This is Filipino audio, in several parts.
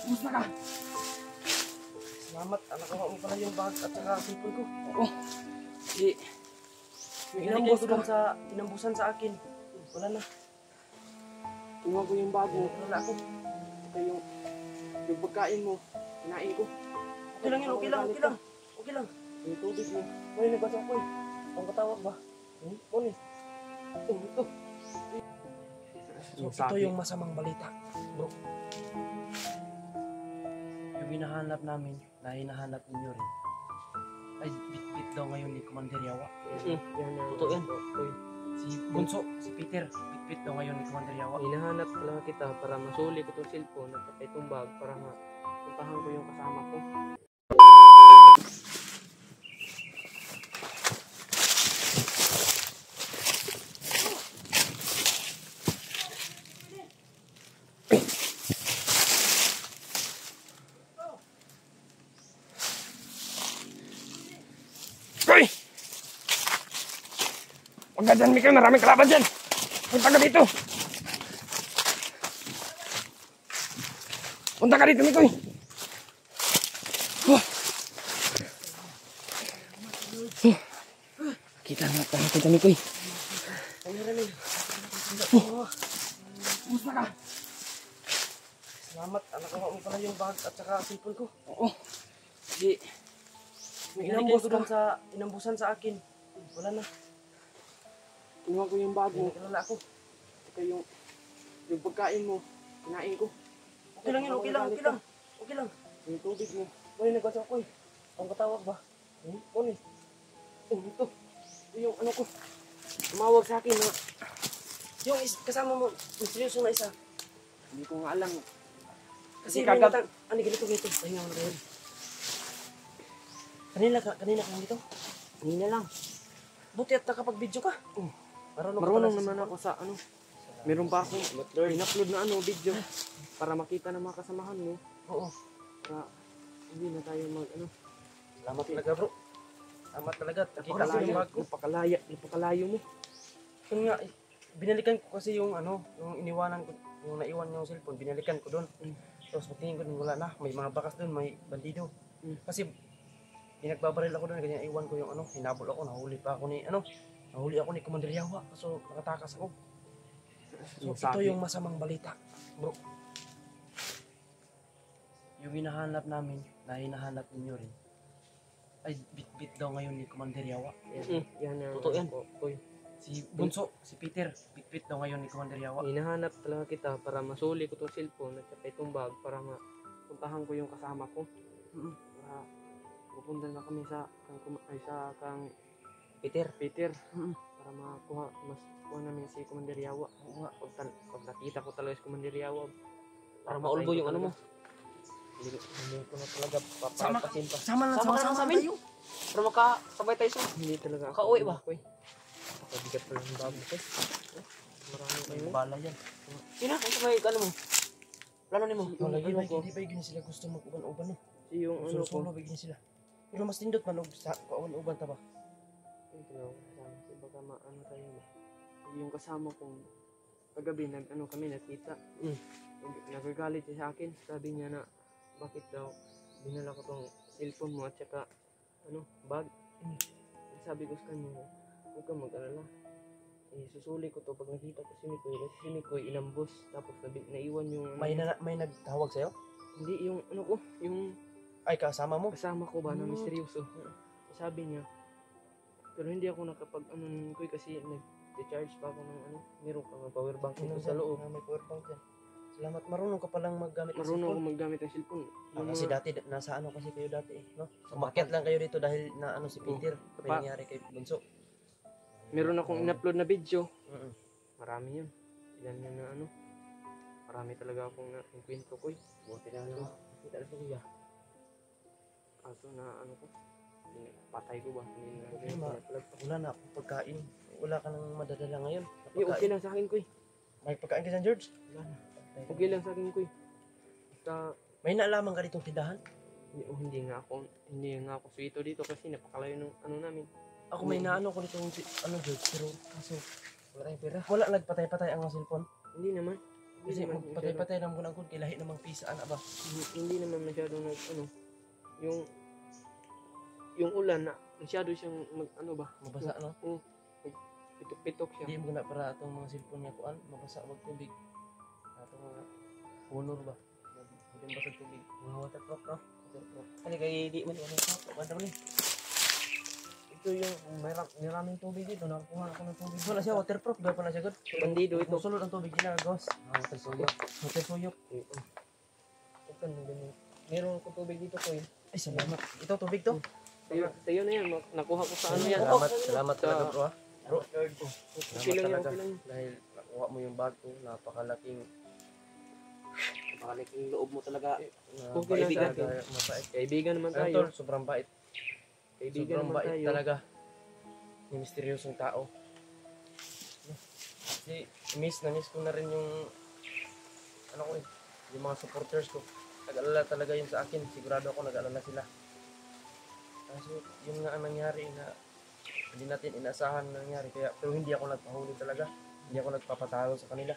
Kumusta ka? Salamat, anak ko mo pala yung bag at saka cellphone ko. Oo. Inambusan sa akin. Wala na. Tingnan ko yung bag mo. Wala ako. Ito yung pagkain mo. Kinain ko. Okay lang yun, okay lang. Okay lang. Yung tubig mo. May nagbasa ko eh. Ang katawag ba? Moni. Ito. So, ito yung masamang balita, bro. Yung hinahanap namin, na hinahanap ninyo rin, ay bit-bit daw ngayon ni Commander Yawa. Totoo yan. Si Bunso, si Peter, bit-bit daw ngayon ni Commander Yawa. Hinahanap lang kita para masuli ko itong cellphone at saka itong bag para puntahan ko yung kasama ko. Hoy! Huwag ka dyan, Mikael. Maraming kalaban dyan. Punta ka dito. Punta ka dito, Mikoy. Kita kita, Mikoy. Kumusta ka? Salamat, anak ko mo pala yung bag at saka cellphone ko. Oo. Inambusan sa akin. Wala na. Tingnan ko yung bag mo. Wala ako. Ito yung pagkain mo. Kinain ko. Okay lang yun, okay lang. Yung tubig mo. May nagbasa ko eh. Ang katawag ba? Moni. Ito. Yung ano ko. Tumawag sa akin na. Yung kasama mo, misteryoso na isa. Hindi ko nga alam. Kasi kagad. Ganito. Ayun nga rin. Kanina ka dito? Kanina lang. Buti at nakapag-video ka. Marunong naman ako sa ano. Meron pa akong in-upload na video para makita ng mga kasamahan mo. Oo. Para hindi na tayo Salamat talaga, bro. Salamat talaga. Nakita lang yung bag ko. Napakalayo mo. Yun nga, binalikan ko kasi yung yung iniwanan ko, yung naiwan yung cellphone, binalikan ko doon. Tapos patingin ko doon, wala na. May mga bakas doon, may bandido. Kasi pinagbabaril ako doon, ganyan iwan ko yung hinabol ako, nahuli ako ni Commander Yawa. So nakatakas ako. So ito yung masamang balita, bro. Yung hinahanap namin, na hinahanap ninyo rin, ay bit-bit daw ngayon ni Commander Yawa. Totoo yan. Si Bunso, si Peter, bit-bit daw ngayon ni Commander Yawa. Hinahanap talaga kita para masuli ko itong cellphone at saka itong bag para puntahan ko yung kasama ko. Para pupunta na kami sa kang Peter. Para makuha namin si Commander Yawa. Pag nakita ko talaga si Commander Yawa, para maulbo yung ano mo. Hindi ko na talaga papapasin pa. Sama sa amin. Para makasabay tayo sa. Hindi talaga ako. Makauwi ba? Pabigat pa lang yung bago ko. Marami kayo. Bala yan. Sino? Ang sabay ka mo? Plano ni mo? Hindi ba yun sila gusto mag-uban-uban eh. Yung ano ko. Solo ba yun sila? Pero mas tindot man sa kauban-uban ta ba? Baka maano tayo na. Yung kasama kong kagabi kami nakita. Nagagalit siya sa akin. Sabi niya na bakit daw dinala ko tong cellphone mo at saka bag. Sabi ko sa kanya, huwag kang mag-alala. Susuli ko to pag nakita ko si Mikoy inambos tapos naiwan yung may nagtawag sa'yo? Hindi yung yung ay kasama mo? Kasama ko ba na misteryoso. Sabi niya, pero hindi ako nakapag ni Mikoy kasi nag-charge pa ako ng meron kang power bank dito sa loob. May power bank yan. Salamat, marunong ka palang maggamit ng Marunong cellphone. ako maggamit ng cellphone. Kasi dati nasa kasi kayo dati no? Umakyat lang kayo dito dahil na si Peter. May nangyari kay Bunso. Meron akong in-upload na video. Marami yun. Ilan yun na marami talaga akong kwento ko. Buti na naman. Kita na siya. Kaso na ko. Patay ko ba? Wala na akong pagkain. Wala ka nang madadala ngayon. Okay lang sa akin ko. May pagkain ka dyan, George? Wala na. Okay lang sa akin ko. May naalaman ka ditong tindahan? Hindi nga ako suito dito kasi napakalayo ng namin. Ako may naano ko ditong George, pero kaso wala tayong pera. Wala nagpatay-patay ang cellphone? Hindi naman. Kasi patay-patay naman ko kay lahi namang pisa ana ba. Hindi naman masyadong yung ulan na masyado siyang Mabasa no. Oo. Pitok-pitok siya. Hindi mo na para atong mga cellphone nga kuan mabasa wag tubig. Atong mga honor ba. Hindi basa tubig. Mga waterproof no. Waterproof. Kani kay di man ano sa kuan man ni. Ito yung maraming tubig dito. Nakuha ako ng tubig. Wala siya waterproof ba pa na siya gud. Bandido ito. Sulod ang tubig nila gos. Hotel suyok. Hotel suyok. Ito ganun. Meron ko tubig dito ko. Ay salamat. Ito tubig to. Sa'yo na yan. Nakuha ko sa ano yan. Salamat talaga bro ha. Bro. Okay lang yan. Okay lang yan. Dahil nakuha mo yung bag ko, napakalaking loob mo talaga. Okay lang sa akin. Mabait. Kaibigan naman Ano tayo. tol, sobrang bait. Kaibigan Sobrang naman bait tayo. talaga. Yung misteryosong tao. Kasi miss ko na rin yung ano ko yung mga supporters ko. Nag-alala talaga yun sa akin. Sigurado ako nag-alala sila. Kasi yung nga ang nangyari na hindi natin inaasahan na nangyari. Kaya, pero hindi ako nagpahuli talaga. Hindi ako nagpapatalo sa kanila.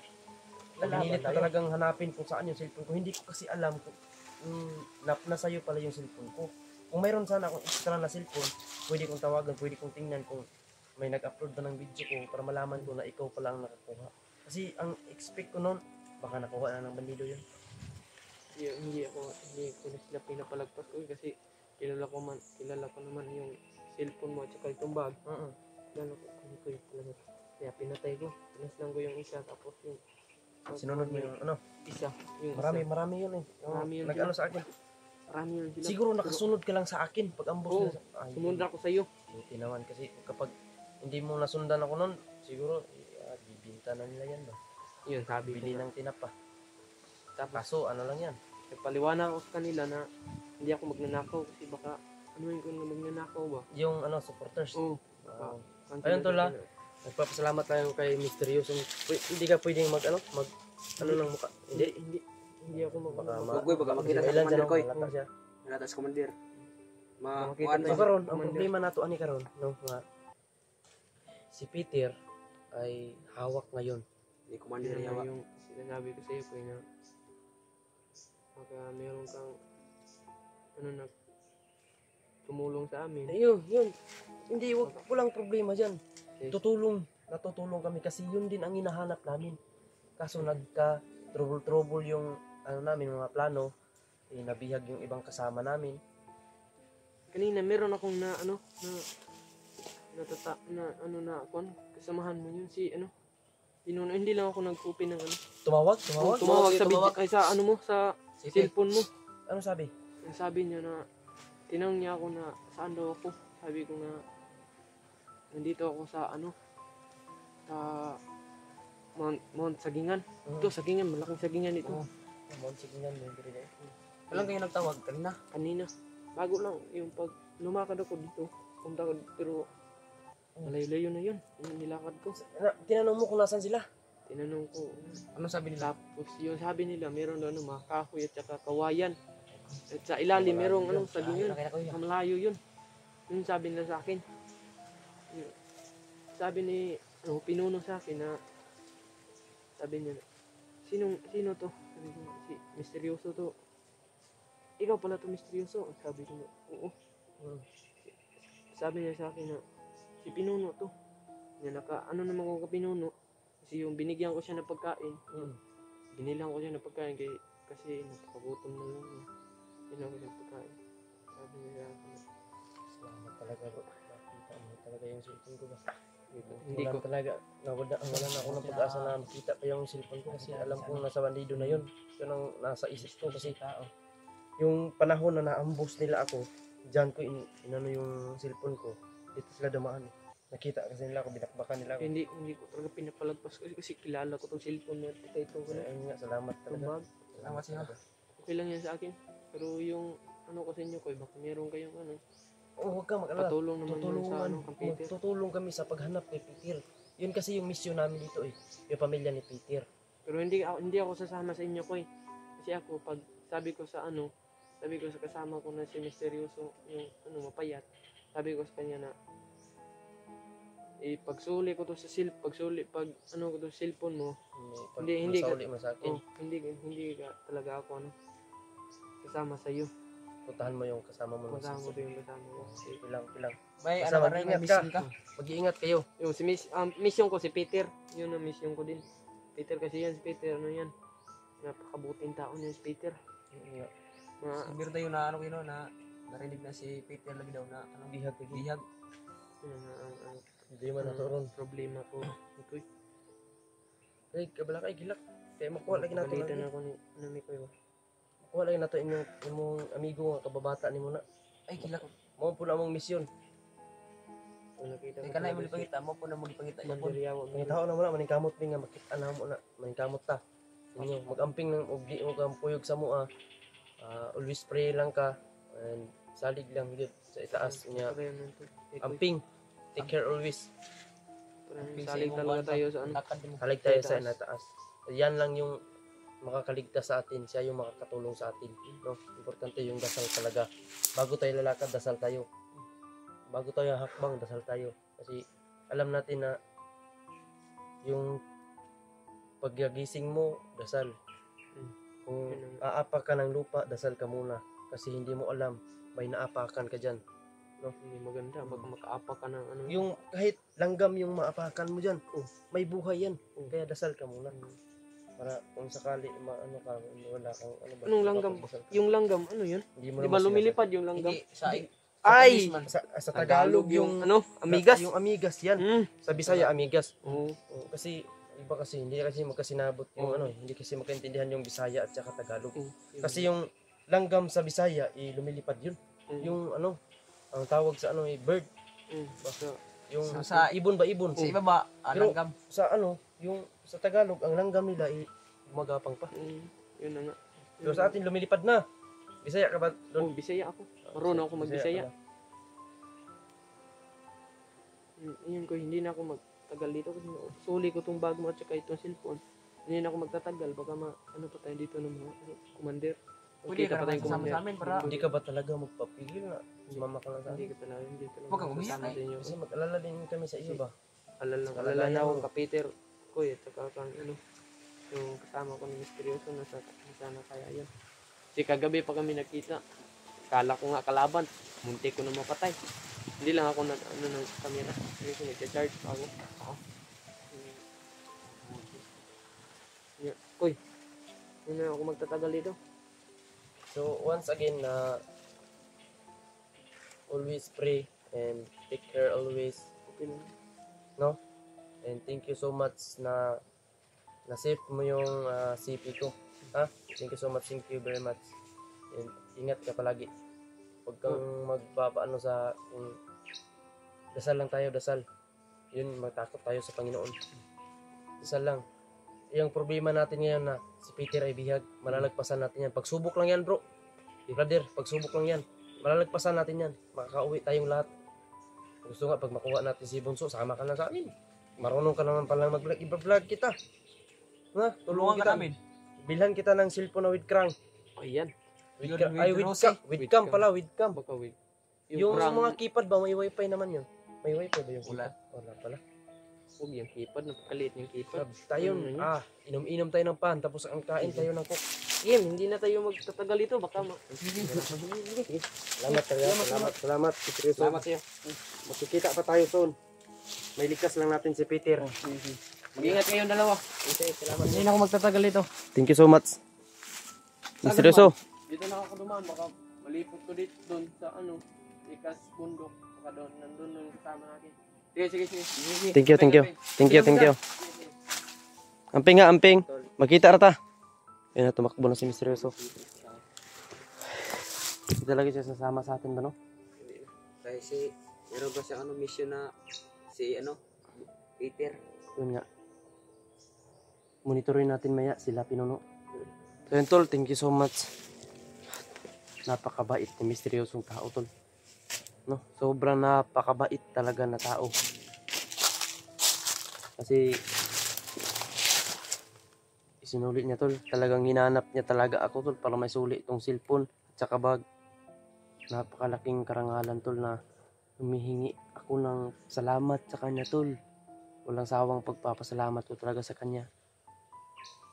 Pinilit ko talagang hanapin kung saan yung cellphone ko. Hindi ko kasi alam kung nasayo pala yung cellphone ko. Kung mayroon sana akong extra na cellphone, pwede kong tawagan, pwede kong tingnan kung may nag-upload ba ng video ko para malaman ko na ikaw pala ang nakakuha. Kasi ang expect ko noon, baka nakuha na ng bandido yun. Hindi ko na sila pinapalagpas ko kasi kilala ko naman yung cellphone mo at saka itong bag. Kilala ko yung talaga. Kaya pinatay ko. Pinaslang ko yung isa tapos yung Sinunod mo yung ano? isa. Yung Marami yun eh. Marami yun Nag-ano sa akin. Marami yun sila. Siguro nakasunod ka lang sa akin pag ambos Oo, na sa sumunod ako sa'yo. Buti naman kasi kapag hindi mo nasundan ako noon, siguro bibinta na nila yan ba? Yun, sabi Bili ko. ng tinapa. Tapos Kaso ano lang yan? nagpaliwanag ako sa kanila na hindi ako magnanakaw kasi baka ano yung kung magnanakaw ba? Yung ano, supporters. Oo. Ayun, tol, ha? Nagpapasalamat tayo kay Misteryosong. Hindi ka pwedeng mag lang mukha. Hindi ako Baka makita sa Ilan commander dyan, ko halata siya. Halata sa commander. Makita Kuan So tayo. karon, ang problema nato ani karon, no, nga si Peter ay hawak ngayon. ni commander Yun yawa. yung sinasabi ko sa iyo kaya baka meron kang tumulong sa amin. Yun. Hindi, walang problema diyan. Natutulong kami kasi yun din ang hinahanap namin. Kaso nagka trouble yung namin mga plano, nabihag yung ibang kasama namin. Kanina meron akong kasamahan mo yun si Pinuno. Hindi lang ako nagkupi ng Tumawag tumawag sa video, ay sa sa cellphone mo. Ano sabi? Ang sabi niya na tinanong niya ako na saan daw ako. Sabi ko na nandito ako sa sa Mount Sagingan. Ito Sagingan, malaking Sagingan ito. Mount Sagingan, may dire dai. Kailan kayo nagtawag kanina? Bago lang yung pag lumakad ako dito. Punta ko pero malayo na yun. Yung nilakad ko. Tinanong mo kung nasan sila? Tinanong ko. Ano sabi nila? Tapos yung sabi nila meron daw mga kahoy at saka kawayan. At sa ilalim merong Sagingan. Malayo yun. Yun sabi nila sa akin. Yun. Sabi ni Pinuno sa akin na sabi niya sino to? Sabi ko, si Misteryoso to. Ikaw pala to Misteryoso. Sabi ko, oo. Sabi niya sa akin na si Pinuno to. Niya naman ko ka Pinuno. Kasi yung binigyan ko siya ng pagkain. Binilang ko siya ng pagkain kasi napakagutom na lang niya. Binilang ko siya ng pagkain. Sabi niya sa akin. Salamat talaga bro. Nakita mo talaga yung cellphone ko ba? Hindi ko talaga. Wala na ako ng pag-asa na makita pa yung cellphone ko kasi alam ko nasa bandido na yun. Yun ang nasa isip ko kasi yung panahon na naambos nila ako, dyan ko inano yung cellphone ko. Dito sila dumaan. Nakita kasi nila ako, binakbakan nila ako. Hindi ko talaga pinapalagpas kasi kilala ko tong cellphone na ito ko na. Ayun nga, salamat talaga. Salamat siya. Okay lang yan sa akin. Pero yung ko sa inyo ko, baka meron kayong Huwag ka mag-alala. patulong naman sa kang Peter. Tutulong kami sa paghanap kay Peter. Yun kasi yung mission namin dito yung pamilya ni Peter. Pero hindi ako sasama sa inyo ko Kasi ako pag sabi ko sa kasama ko na si Misteryoso, yung mapayat, sabi ko sa kanya na pagsuli ko to sa pag ano ko to sa cellphone mo, Hindi Hindi ka- masauli mo sa akin. hindi ka talaga ako kasama sa iyo. Puntahan mo yung kasama mo. Kasama ko yung kasama ko. Pilang. May Basta ano ka rin, may mag-ingat mission ka. Mag-iingat kayo. Yung si mission ko si Peter. Yun ang mission ko din. Peter kasi yan, si Peter ano yan. Napakabuting tao niya si Peter. Siguro tayo na ano yun, na narinig na si Peter lagi daw na ano, Bihag. bihag. Ang Hindi man naturon. problema ko. Ito Ay, kabala kay gilak. Kaya makuha lagi nato. Pagalitan ako ni Nami ko. Makuha lagi nato imong amigo nga kababata nimo na. Ay, kilak. Mo po na mong misyon. Nakita Ika na mo ipangita mo po na mo ipangita mo po. Pangitaon na mo na maningkamot mi nga makita na mo na. Maningkamot ta. Inyo magamping ng ugdi mo kang puyog sa mua. Always pray lang ka and salig lang gid sa itaas niya. Amping. Take care always. Salig talaga tayo sa ano. Halig tayo sa nataas. Yan lang yung makakaligtas sa atin. Siya yung makakatulong sa atin. No? Importante yung dasal talaga. Bago tayo lalakad, dasal tayo. Bago tayo hakbang, dasal tayo. Kasi alam natin na yung pagyagising mo, dasal. Kung aapak ka ng lupa, dasal ka muna. Kasi hindi mo alam, may naapakan ka dyan. No? Hindi maganda. Baka makaapak ka ng ano. Yung kahit langgam yung maapakan mo dyan, may buhay yan. Kaya dasal ka muna. Para kung sakali maano ka, wala kang ano ba? Anong langgam? makapagdasal ka. Yung langgam, ano yun? Hindi mo Di naman ba lumilipad yung langgam? Hindi, sa Ay! Sa Tagalog yung ano? Amigas? Yung amigas yan. Sa Bisaya amigas. Oo. Kasi iba kasi hindi kasi magkasinabot yung ano, hindi kasi magkaintindihan yung Bisaya at saka Tagalog. Kasi yung langgam sa Bisaya lumilipad yun. Yung ano, ang tawag sa ano bird. Basta yung sa ibon ba ibon? sa iba ba Pero langgam? sa ano, yung sa Tagalog ang langgam nila gumagapang pa. Yun na nga. Pero sa atin lumilipad na. Bisaya ka ba? Oh, Bisaya ako. Marunong ako mag-Bisaya. Yun ko, hindi na ako magtagal dito kasi suli ko tong bag mo at saka itong cellphone. Hindi na ako magtatagal. Baka ano pa tayo dito ng mga commander. Pwede ka naman kasama sa amin para Hindi ka ba talaga magpapigil na? Sumama ka lang sa Hindi amin. ka talaga, hindi talaga. Huwag kang umiyak, sasama ay. sa inyo. Kasi mag-alala din kami sa iyo ba? Alala kalagayan na ako mo. ka Peter ko at saka kang ano, yung kasama ko ni Misteryoso na sana kaya yun. Kasi kagabi pa kami nakita. Kala ko nga kalaban. Muntik ko na mapatay. Hindi lang ako ng camera. Hindi ko nag-charge pa ako. Uy, hindi na ako magtatagal dito. So once again always pray and take care always. Okay lang. No? And thank you so much na na-save mo yung CP ko. Ha? Thank you so much. Thank you very much. And ingat ka palagi. Huwag kang magpapaano sa dasal lang tayo, dasal. Yun, matakot tayo sa Panginoon. Dasal lang. Yung problema natin ngayon na si Peter ay bihag, malalagpasan natin yan. Pagsubok lang yan, bro. Brother, pagsubok lang yan. Malalagpasan natin yan. Makakauwi tayong lahat. Gusto nga, pag makuha natin si Bunso, sama ka lang sa amin. Marunong ka naman pala mag-vlog. Iba-vlog kita. Ha? tulungan ka namin. Bilhan kita ng cellphone na with crank. Ayan. With Yun, with with Rosy. cam. With cam pala, with cam. Baka wait. Yung prank, mga keypad ba, may wifi naman yun. May wifi ba yung Wala. keypad? Wala pala. huwag yung keypad. Napakaliit yung keypad. Tayo, Ano yun? inom-inom tayo ng pan, tapos ang kain tayo ng coke. Game, hindi na tayo magtatagal dito. Baka Salamat tayo. Salamat. Seryoso. Salamat sa'yo. Makikita pa tayo soon. May ligtas lang natin si Peter. Mag-ingat kayong dalawa. Okay, salamat. Hindi na ako magtatagal dito. Thank you so much. Seryoso. Dito na ako dumaan. Baka malipot ko dito doon sa ano. Ikas bundok. Baka doon. Nandun yung kasama natin. Sige. Thank you. Amping nga, amping. Magkita rata. Ayun na, tumakbo na si Misteryoso. Hindi talaga siya sasama sa atin ba, no? Kasi meron ba siya mission na si Peter? Yun nga. Monitorin natin maya sila pinuno. So yun tol, thank you so much. Napakabait ni Misteryosong tao tol. No? Sobrang napakabait talaga na tao. Kasi isinulit niya tol. Talagang hinanap niya talaga ako tol para may sulit itong cellphone at saka bag. Napakalaking karangalan tol na humihingi ako ako ng salamat sa kanya, tol. Walang sawang pagpapasalamat ko talaga sa kanya.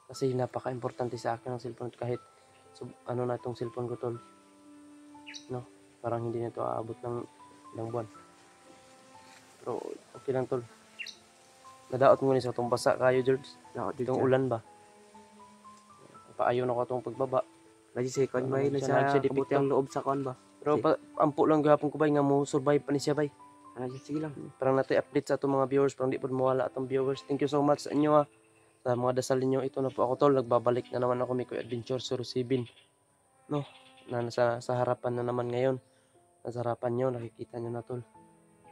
Kasi napaka-importante sa akin ang cellphone kahit ano na itong cellphone ko, tol. No, parang hindi na ito aabot ng ilang buwan. Pero okay lang, tol. Nadaot mo ni sa itong basa kayo, George. Itong ulan ba? Paayon ako itong pagbaba. Lagi si Kwan bay, Siya nasa nagsidipik kabuti ang loob sa Kwan ba? Pero ampo lang gahapon ko bay nga mo survive pa ni siya bay. Ano siya, sige lang. Parang natin update sa itong mga viewers, parang di po mawala atong viewers. Thank you so much sa inyo ha. Sa mga dasal ninyo, ito na po ako, tol. Nagbabalik na naman ako, Mikoy Adventure 07. No, na nasa sa harapan na naman ngayon. Nasa harapan nyo, nakikita nyo na, tol.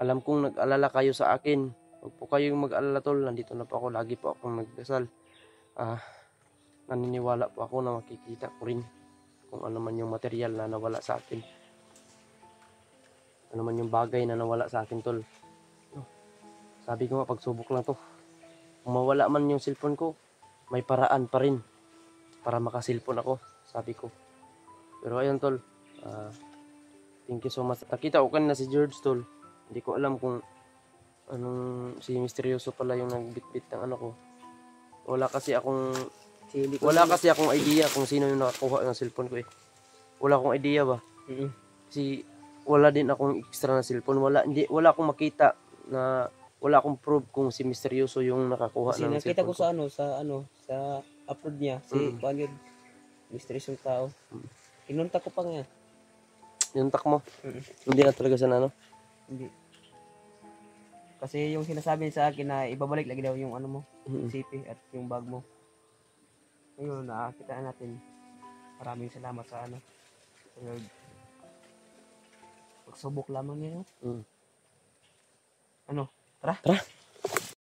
Alam kong nag-alala kayo sa akin. Huwag po kayong mag-alala, tol. Nandito na po ako, lagi po akong nagdasal. Naniniwala po ako na makikita ko rin kung ano man yung material na nawala sa akin. Ano man yung bagay na nawala sa akin, tol. No. Sabi ko nga, pagsubok lang to. Kung mawala man yung cellphone ko, may paraan pa rin para makasilpon ako, sabi ko. Pero ayun, tol. Thank you so much. Nakita ko kanina si George, tol. Hindi ko alam kung anong si misteryoso pala yung nagbitbit ng ano ko. Wala kasi akong idea kung sino yung nakakuha ng cellphone ko eh. Wala akong idea ba? Kasi wala din akong extra na cellphone. Wala akong makita na wala akong proof kung si misteryoso yung nakakuha Kasi ng nakita cellphone ko sa sa upload niya, si Kwan yun, misteryosong tao. Inunta ko pa nga. Yung tak mo. Hindi na talaga sana, no? Hindi. Kasi yung sinasabi sa akin na ibabalik lagi daw yung ano mo, CP at yung bag mo. Ngayon, nakakita natin. Maraming salamat sa ano. Pagsubok lamang niya. Ano? Tara.